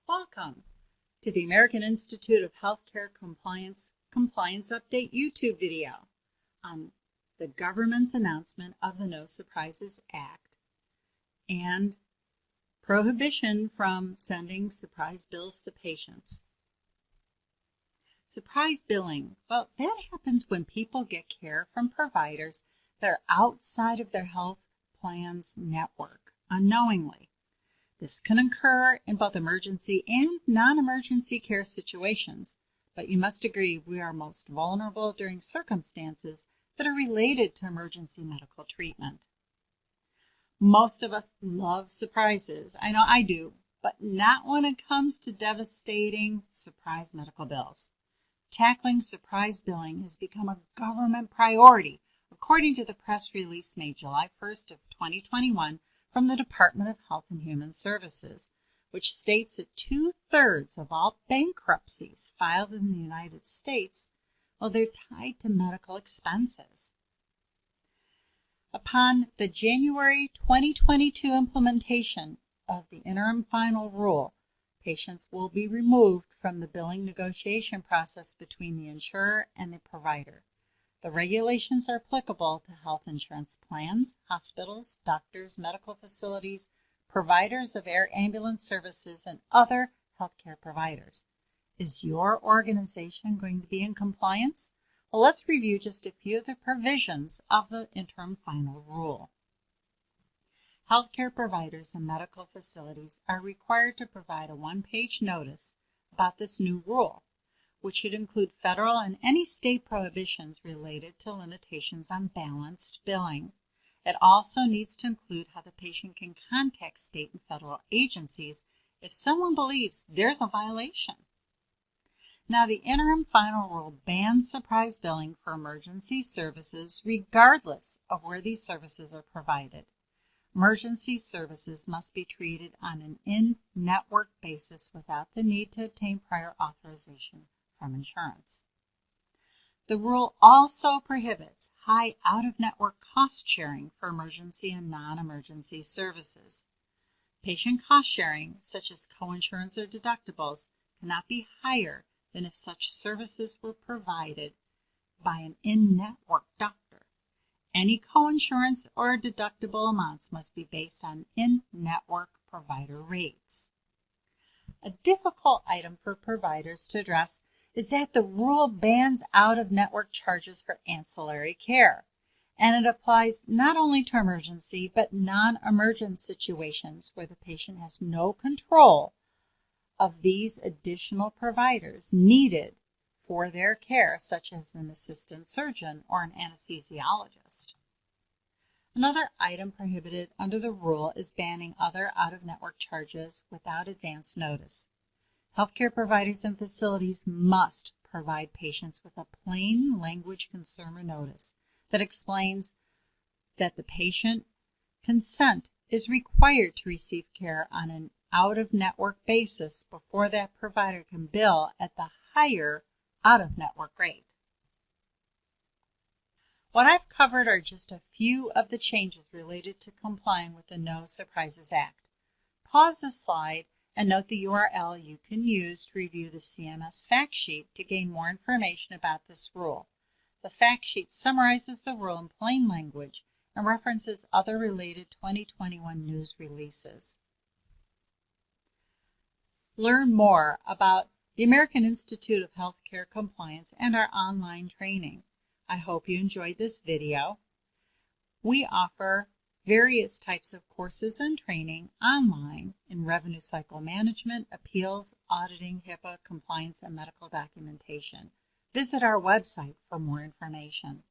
Welcome to the American Institute of Healthcare Compliance Update YouTube video on the government's announcement of the No Surprises Act and prohibition from sending surprise bills to patients. Surprise billing, well, that happens when people get care from providers that are outside of their health plan's network unknowingly. This can occur in both emergency and non-emergency care situations, but you must agree we are most vulnerable during circumstances that are related to emergency medical treatment. Most of us love surprises. I know I do, but not when it comes to devastating surprise medical bills. Tackling surprise billing has become a government priority, according to the press release made July 1st of 2021 from the Department of Health and Human Services, which states that 2/3 of all bankruptcies filed in the United States, well, they're tied to medical expenses. Upon the January 2022 implementation of the interim final rule, patients will be removed from the billing negotiation process between the insurer and the provider. The regulations are applicable to health insurance plans, hospitals, doctors, medical facilities, providers of air ambulance services, and other healthcare providers. Is your organization going to be in compliance? Well, let's review just a few of the provisions of the interim final rule. Healthcare providers and medical facilities are required to provide a one-page notice about this new rule, which should include federal and any state prohibitions related to limitations on balanced billing. It also needs to include how the patient can contact state and federal agencies if someone believes there's a violation. Now, the interim final rule bans surprise billing for emergency services regardless of where these services are provided. Emergency services must be treated on an in-network basis without the need to obtain prior authorization from insurance. The rule also prohibits high out-of-network cost sharing for emergency and non-emergency services. Patient cost sharing, such as coinsurance or deductibles, cannot be higher than if such services were provided by an in-network doctor. Any coinsurance or deductible amounts must be based on in-network provider rates. A difficult item for providers to address is that the rule bans out-of-network charges for ancillary care, and it applies not only to emergency but non-emergent situations where the patient has no control of these additional providers needed for their care, such as an assistant surgeon or an anesthesiologist. Another item prohibited under the rule is banning other out-of-network charges without advance notice. Healthcare providers and facilities must provide patients with a plain language consumer notice that explains that the patient consent is required to receive care on an out-of-network basis before that provider can bill at the higher out-of-network rate. What I've covered are just a few of the changes related to complying with the No Surprises Act. Pause the slide and note the URL you can use to review the CMS fact sheet to gain more information about this rule. The fact sheet summarizes the rule in plain language and references other related 2021 news releases. Learn more about the American Institute of Healthcare Compliance and our online training. I hope you enjoyed this video. We offer various types of courses and training online in revenue cycle management, appeals, auditing, HIPAA, compliance, and medical documentation. Visit our website for more information.